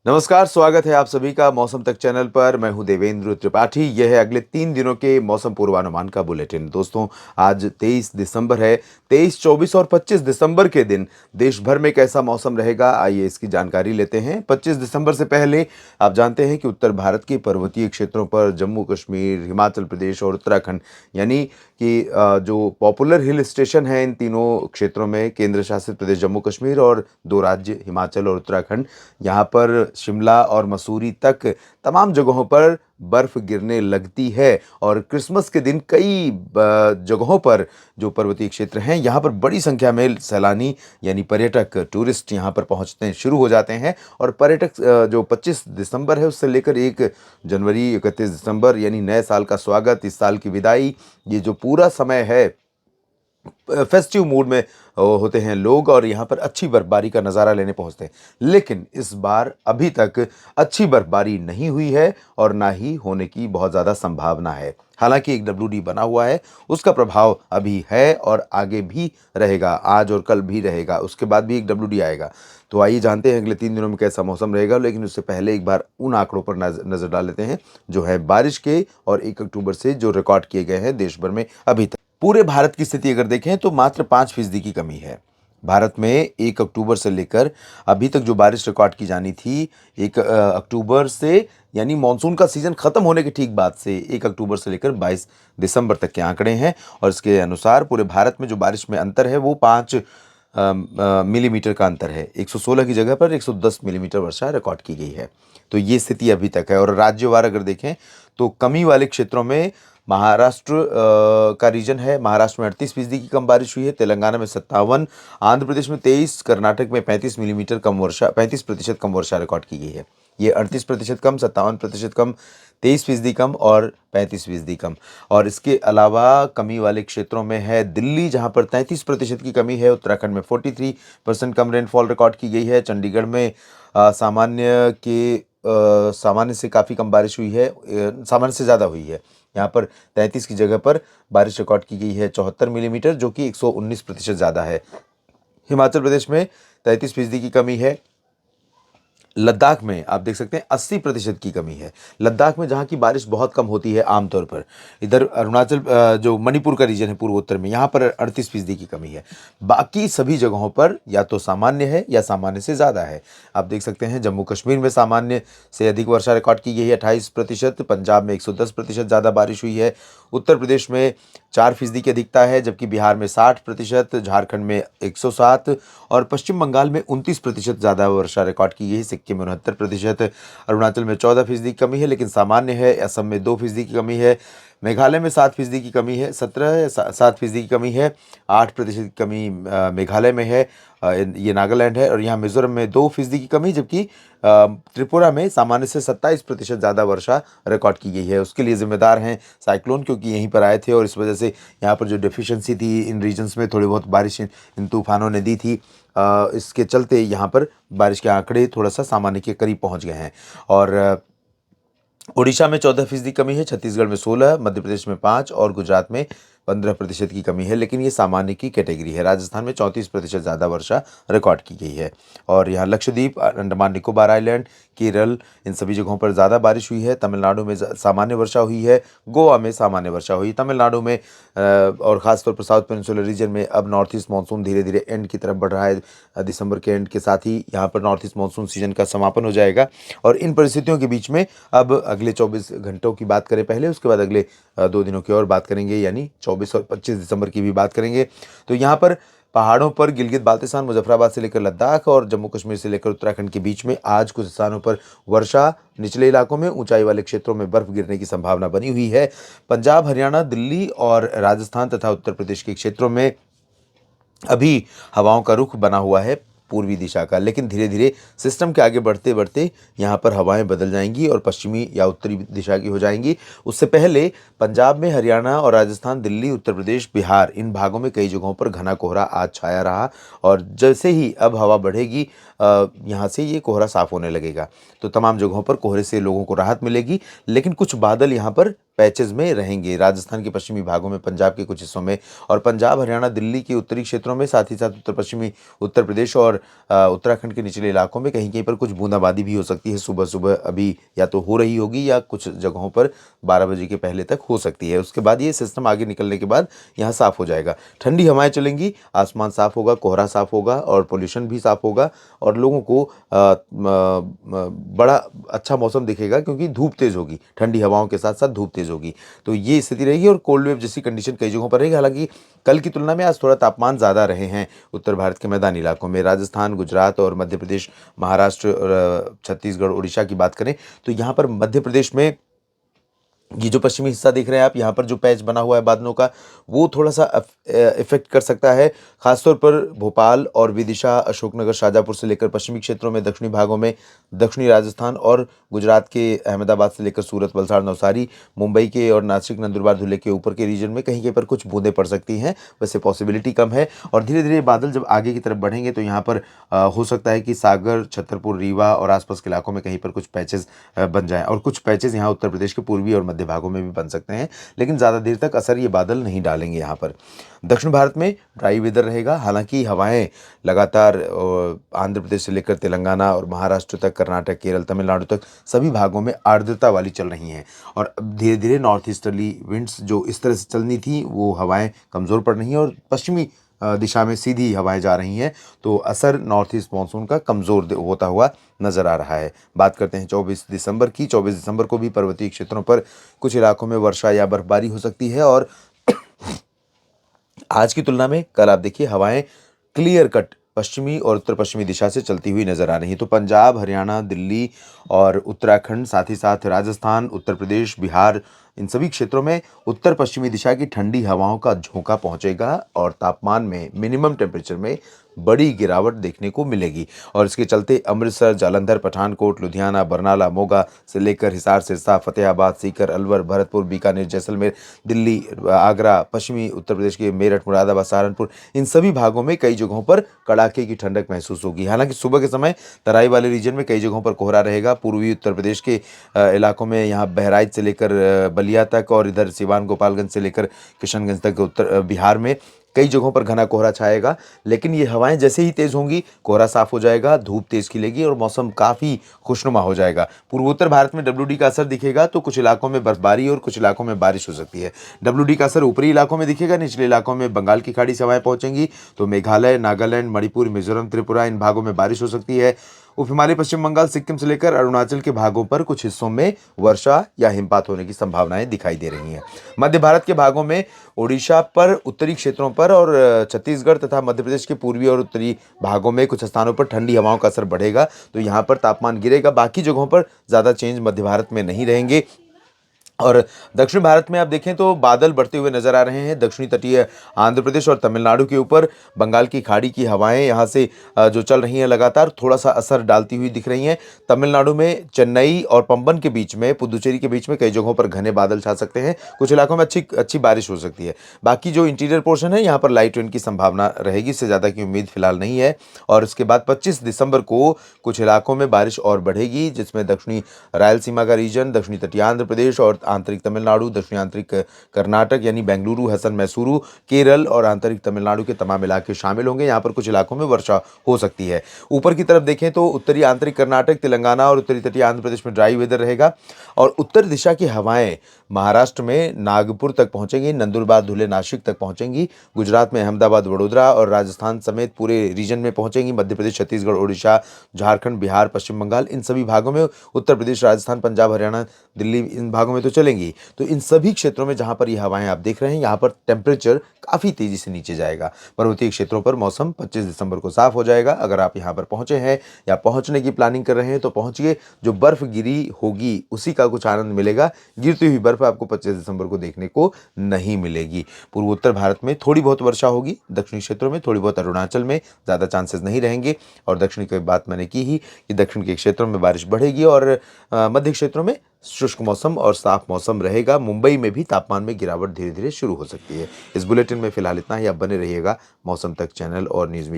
नमस्कार, स्वागत है आप सभी का मौसम तक चैनल पर। मैं हूं देवेंद्र त्रिपाठी। यह है अगले 3 दिनों के मौसम पूर्वानुमान का बुलेटिन। दोस्तों, आज 23 दिसंबर है। 23, 24 और 25 दिसंबर के दिन देश भर में कैसा मौसम रहेगा, आइए इसकी जानकारी लेते हैं। 25 दिसंबर से पहले आप जानते हैं कि उत्तर भारत के पर्वतीय क्षेत्रों पर जम्मू कश्मीर, हिमाचल प्रदेश और उत्तराखंड, यानी कि जो पॉपुलर हिल स्टेशन हैं, इन तीनों क्षेत्रों में केंद्र शासित प्रदेश जम्मू कश्मीर और 2 राज्य हिमाचल और उत्तराखंड, यहाँ पर शिमला और मसूरी तक तमाम जगहों पर बर्फ गिरने लगती है। और क्रिसमस के दिन कई जगहों पर जो पर्वतीय क्षेत्र हैं, यहाँ पर बड़ी संख्या में सैलानी यानी पर्यटक, टूरिस्ट यहाँ पर पहुँचते शुरू हो जाते हैं। और पर्यटक जो 25 दिसंबर है उससे लेकर 1 जनवरी, 31 दिसंबर यानी नए साल का स्वागत, इस साल की विदाई, ये जो पूरा समय है फेस्टिव मूड में होते हैं लोग और यहाँ पर अच्छी बर्फबारी का नज़ारा लेने पहुँचते हैं। लेकिन इस बार अभी तक अच्छी बर्फबारी नहीं हुई है और ना ही होने की बहुत ज़्यादा संभावना है। हालांकि एक डब्ल्यूडी बना हुआ है, उसका प्रभाव अभी है और आगे भी रहेगा, आज और कल भी रहेगा, उसके बाद भी एक डब्ल्यूडी आएगा। तो आइए जानते हैं अगले 3 दिनों में कैसा मौसम रहेगा। लेकिन उससे पहले एक बार उन आंकड़ों पर नज़र डाल लेते हैं जो है बारिश के, और 1 अक्टूबर से जो रिकॉर्ड किए गए हैं देश भर में अभी तक। पूरे भारत की स्थिति अगर देखें तो मात्र 5% की कमी है। भारत में 1 अक्टूबर से लेकर अभी तक जो बारिश रिकॉर्ड की जानी थी, 1 अक्टूबर से यानी मानसून का सीजन खत्म होने के ठीक बाद से 1 अक्टूबर से लेकर 22 दिसंबर तक के आंकड़े हैं। और इसके अनुसार पूरे भारत में जो बारिश में अंतर है वो 5 मिलीमीटर का अंतर है। 116 की जगह पर 110 मिलीमीटर वर्षा रिकॉर्ड की गई है। तो ये स्थिति अभी तक है। और राज्यवार अगर देखें तो कमी वाले क्षेत्रों में महाराष्ट्र का रीजन है। महाराष्ट्र में 38% की कम बारिश हुई है, तेलंगाना में 57, आंध्र प्रदेश में 23, कर्नाटक में 35 मिलीमीटर कम वर्षा, 35% कम वर्षा रिकॉर्ड की गई है। ये 38% कम, 57% कम, 23% कम और 35% कम। और इसके अलावा कमी वाले क्षेत्रों में है दिल्ली, जहां पर 33% की कमी है। उत्तराखंड में 43% कम रेनफॉल रिकॉर्ड की गई है। चंडीगढ़ में सामान्य से काफ़ी कम बारिश हुई है, सामान्य से ज़्यादा हुई है। यहाँ पर 33 की जगह पर बारिश रिकॉर्ड की गई है 74 मिलीमीटर, जो कि 119% ज़्यादा है। हिमाचल प्रदेश में 33% की कमी है। लद्दाख में आप देख सकते हैं 80% की कमी है। लद्दाख में जहाँ की बारिश बहुत कम होती है आमतौर पर। इधर अरुणाचल, जो मणिपुर का रीजन है पूर्वोत्तर में, यहाँ पर 38% की कमी है। बाकी सभी जगहों पर या तो सामान्य है या सामान्य से ज़्यादा है। आप देख सकते हैं जम्मू कश्मीर में सामान्य से अधिक वर्षा रिकॉर्ड की गई है 28%, पंजाब में 110% ज़्यादा बारिश हुई है, उत्तर प्रदेश में 4% की अधिकता है, जबकि बिहार में 60%, झारखंड में 107 और पश्चिम बंगाल में 29% ज़्यादा वर्षा रिकॉर्ड की गई है। सिक्किम में 69%, अरुणाचल में 14% की कमी है लेकिन सामान्य है। असम में 2% की कमी है। मेघालय में 7% की कमी है, 7% की कमी है। 8% की कमी मेघालय में है, ये नागालैंड है। और यहाँ मिजोरम में 2% की कमी, जबकि त्रिपुरा में सामान्य से 27% ज़्यादा वर्षा रिकॉर्ड की गई है। उसके लिए जिम्मेदार हैं साइक्लोन, क्योंकि यहीं पर आए थे और इस वजह से यहाँ पर जो डेफिशिएंसी थी इन रीजन्स में, थोड़ी बहुत बारिश इन तूफानों ने दी थी। इसके चलते यहाँ पर बारिश के आंकड़े थोड़ा सा सामान्य के करीब पहुँच गए हैं। और ओडिशा में 14% कमी है, छत्तीसगढ़ में 16, मध्य प्रदेश में 5 और गुजरात में 15% की कमी है, लेकिन ये सामान्य की कैटेगरी है। राजस्थान में 34% ज़्यादा वर्षा रिकॉर्ड की गई है। और यहाँ लक्षद्वीप, अंडमान निकोबार आइलैंड, केरल, इन सभी जगहों पर ज़्यादा बारिश हुई है। तमिलनाडु में सामान्य वर्षा हुई है, गोवा में सामान्य वर्षा हुई। तमिलनाडु में और ख़ासतौर पर साउथ पेनिनसुलर रीजन में अब नॉर्थ ईस्ट मानसून धीरे धीरे एंड की तरफ बढ़ रहा है। दिसंबर के एंड के साथ ही यहाँ पर नॉर्थ ईस्ट मानसून सीजन का समापन हो जाएगा। और इन परिस्थितियों के बीच में अब अगले 24 घंटों की बात करें पहले, उसके बाद अगले 2 दिनों की और बात करेंगे, यानी 24 और 25 दिसंबर की भी बात करेंगे। तो यहाँ पर पहाड़ों पर गिलगित बाल्टिस्तान, मुजफ्फराबाद से लेकर लद्दाख और जम्मू कश्मीर से लेकर उत्तराखंड के बीच में आज कुछ स्थानों पर वर्षा, निचले इलाकों में, ऊंचाई वाले क्षेत्रों में बर्फ गिरने की संभावना बनी हुई है। पंजाब, हरियाणा, दिल्ली और राजस्थान तथा उत्तर प्रदेश के क्षेत्रों में अभी हवाओं का रुख बना हुआ है पूर्वी दिशा का, लेकिन धीरे धीरे सिस्टम के आगे बढ़ते बढ़ते यहाँ पर हवाएं बदल जाएंगी और पश्चिमी या उत्तरी दिशा की हो जाएंगी। उससे पहले पंजाब में, हरियाणा और राजस्थान, दिल्ली, उत्तर प्रदेश, बिहार, इन भागों में कई जगहों पर घना कोहरा आज छाया रहा। और जैसे ही अब हवा बढ़ेगी यहाँ से ये कोहरा साफ होने लगेगा, तो तमाम जगहों पर कोहरे से लोगों को राहत मिलेगी। लेकिन कुछ बादल यहाँ पर पैचेज में रहेंगे। राजस्थान के पश्चिमी भागों में, पंजाब के कुछ हिस्सों में और पंजाब, हरियाणा, दिल्ली के उत्तरी क्षेत्रों में, साथ ही साथ उत्तर पश्चिमी उत्तर प्रदेश और उत्तराखंड के निचले इलाकों में कहीं कहीं पर कुछ बूंदाबांदी भी हो सकती है। सुबह सुबह अभी या तो हो रही होगी या कुछ जगहों पर 12 बजे के पहले तक हो सकती है। उसके बाद ये सिस्टम आगे निकलने के बाद यहाँ साफ हो जाएगा, ठंडी हवाएं चलेंगी, आसमान साफ होगा, कोहरा साफ होगा और पोल्यूशन भी साफ होगा और लोगों को बड़ा अच्छा मौसम दिखेगा क्योंकि धूप तेज होगी, ठंडी हवाओं के साथ साथ धूप तेज होगी। तो ये स्थिति रहेगी और कोल्ड वेव जैसी कंडीशन कई जगहों पर रहेगी। हालांकि कल की तुलना में आज थोड़ा तापमान ज़्यादा रहे हैं उत्तर भारत के मैदानी इलाकों में। राजस्थान, गुजरात और मध्य प्रदेश, महाराष्ट्र और छत्तीसगढ़, उड़ीसा की बात करें तो यहाँ पर मध्य प्रदेश में ये जो पश्चिमी हिस्सा देख रहे हैं आप, यहाँ पर जो पैच बना हुआ है बादलों का, वो थोड़ा सा इफेक्ट कर सकता है, खासतौर पर भोपाल और विदिशा, अशोकनगर, शाजापुर से लेकर पश्चिमी क्षेत्रों में, दक्षिणी भागों में, दक्षिणी राजस्थान और गुजरात के अहमदाबाद से लेकर सूरत, वलसाड़, नवसारी, मुंबई के और नासिक, नंदुरबार, धुले के ऊपर के रीजन में कहीं कहीं पर कुछ बूंदें पड़ सकती हैं। वैसे पॉसिबिलिटी कम है और धीरे धीरे बादल जब आगे की तरफ बढ़ेंगे तो यहाँ पर हो सकता है कि सागर, छतरपुर, रीवा और आसपास के इलाकों में कहीं पर कुछ पैचेस बन जाएं और कुछ पैचेस यहाँ उत्तर प्रदेश के पूर्वी और मध्य भागों में भी बन सकते हैं, लेकिन ज़्यादा देर तक असर ये बादल नहीं डालेंगे। यहाँ पर दक्षिण भारत में ड्राई वेदर रहेगा, हालांकि हवाएं लगातार आंध्र प्रदेश से लेकर तेलंगाना और महाराष्ट्र तक, कर्नाटक, केरल, तमिलनाडु तक सभी भागों में आर्द्रता वाली चल रही हैं और अब धीरे धीरे नॉर्थ ईस्टर्ली विंड्स जो इस तरह से चलनी थी वो हवाएं कमज़ोर पड़ रही हैं और पश्चिमी दिशा में सीधी हवाएं जा रही हैं, तो असर नॉर्थ ईस्ट मानसून का कमज़ोर होता हुआ नज़र आ रहा है। बात करते हैं 24 दिसंबर की। 24 दिसंबर को भी पर्वतीय क्षेत्रों पर कुछ इलाकों में वर्षा या बर्फबारी हो सकती है और आज की तुलना में कल आप देखिए हवाएं क्लियर कट पश्चिमी और उत्तर पश्चिमी दिशा से चलती हुई नजर आ रही है। तो पंजाब, हरियाणा, दिल्ली और उत्तराखंड, साथ ही साथ राजस्थान, उत्तर प्रदेश, बिहार, इन सभी क्षेत्रों में उत्तर पश्चिमी दिशा की ठंडी हवाओं का झोंका पहुंचेगा और तापमान में, मिनिमम टेम्परेचर में बड़ी गिरावट देखने को मिलेगी और इसके चलते अमृतसर, जालंधर, पठानकोट, लुधियाना, बरनाला, मोगा से लेकर हिसार, सिरसा, फतेहाबाद, सीकर, अलवर, भरतपुर, बीकानेर, जैसलमेर, दिल्ली, आगरा, पश्चिमी उत्तर प्रदेश के मेरठ, मुरादाबाद, सहारनपुर, इन सभी भागों में कई जगहों पर कड़ाके की ठंडक महसूस होगी। हालांकि सुबह के समय तराई वाले रीजन में कई जगहों पर कोहरा रहेगा। पूर्वी उत्तर प्रदेश के इलाकों में यहाँ बहराइच से लेकर बलिया तक और इधर सिवान, गोपालगंज से लेकर किशनगंज तक उत्तर बिहार में कई जगहों पर घना कोहरा छाएगा, लेकिन ये हवाएं जैसे ही तेज होंगी कोहरा साफ हो जाएगा, धूप तेज खिलेगी और मौसम काफ़ी खुशनुमा हो जाएगा। पूर्वोत्तर भारत में डब्ल्यूडी का असर दिखेगा, तो कुछ इलाकों में बर्फबारी और कुछ इलाकों में बारिश हो सकती है। डब्ल्यूडी का असर ऊपरी इलाकों में दिखेगा, निचले इलाकों में बंगाल की खाड़ी से हवाएं पहुंचेंगी, तो मेघालय, नागालैंड, मणिपुर, मिजोरम, त्रिपुरा, इन भागों में बारिश हो सकती है। उप हिमालय पश्चिम बंगाल, सिक्किम से लेकर अरुणाचल के भागों पर कुछ हिस्सों में वर्षा या हिमपात होने की संभावनाएं दिखाई दे रही हैं। मध्य भारत के भागों में, ओडिशा पर, उत्तरी क्षेत्रों पर और छत्तीसगढ़ तथा मध्य प्रदेश के पूर्वी और उत्तरी भागों में कुछ स्थानों पर ठंडी हवाओं का असर बढ़ेगा, तो यहाँ पर तापमान गिरेगा। बाकी जगहों पर ज़्यादा चेंज मध्य भारत में नहीं रहेंगे। और दक्षिण भारत में आप देखें तो बादल बढ़ते हुए नजर आ रहे हैं। दक्षिणी तटीय आंध्र प्रदेश और तमिलनाडु के ऊपर बंगाल की खाड़ी की हवाएं यहाँ से जो चल रही हैं लगातार थोड़ा सा असर डालती हुई दिख रही हैं। तमिलनाडु में चेन्नई और पंबन के बीच में, पुदुचेरी के बीच में कई जगहों पर घने बादल छा सकते हैं। कुछ इलाकों में अच्छी बारिश हो सकती है। बाकी जो इंटीरियर पोर्शन है यहाँ पर लाइट रेन की संभावना रहेगी, इससे ज़्यादा की उम्मीद फिलहाल नहीं है। और उसके बाद 25 दिसंबर को कुछ इलाकों में बारिश और बढ़ेगी, जिसमें दक्षिणी रायलसीमा का रीजन, दक्षिणी तटीय आंध्र प्रदेश और आंतरिक तमिलनाडु, दक्षिणी आंतरिक कर्नाटक यानी बेंगलुरु, हसन, मैसूरू, केरल और आंतरिक तमिलनाडु के तमाम इलाके शामिल होंगे। यहाँ पर कुछ इलाकों में वर्षा हो सकती है। ऊपर की तरफ देखें तो उत्तरी आंतरिक कर्नाटक, तेलंगाना और उत्तरी तटीय आंध्र प्रदेश में ड्राई वेदर रहेगा और उत्तर दिशा की हवाएं महाराष्ट्र में नागपुर तक पहुंचेंगी, नंदुरबार, धुले, नासिक तक पहुंचेंगी। गुजरात में अहमदाबाद, वडोदरा और राजस्थान समेत पूरे रीजन में पहुंचेंगी। मध्य प्रदेश, छत्तीसगढ़, ओडिशा, झारखंड, बिहार, पश्चिम बंगाल, इन सभी भागों में, उत्तर प्रदेश, राजस्थान, पंजाब, हरियाणा, दिल्ली, इन भागों में तो चलेंगी। तो इन सभी क्षेत्रों में जहां पर ये हवाएं आप देख रहे हैं, यहाँ पर टेम्परेचर काफ़ी तेजी से नीचे जाएगा। पर्वतीय क्षेत्रों पर मौसम 25 दिसंबर को साफ हो जाएगा। अगर आप यहाँ पर पहुंचे हैं या पहुंचने की प्लानिंग कर रहे हैं तो पहुंचिए। जो बर्फ गिरी होगी उसी का कुछ आनंद मिलेगा। गिरती हुई बर्फ आपको 25 दिसंबर को देखने को नहीं मिलेगी। पूर्वोत्तर भारत में थोड़ी बहुत वर्षा होगी, दक्षिणी क्षेत्रों में थोड़ी बहुत, अरुणाचल में ज़्यादा चांसेस नहीं रहेंगे। और दक्षिण की बात मैंने की ही कि दक्षिण के क्षेत्रों में बारिश बढ़ेगी और मध्य क्षेत्रों में शुष्क मौसम और साफ मौसम रहेगा। मुंबई में भी तापमान में गिरावट धीरे धीरे शुरू हो सकती है। इस बुलेटिन में फिलहाल इतना ही। आप बने रहिएगा मौसम तक चैनल और न्यूज़ मीडिया।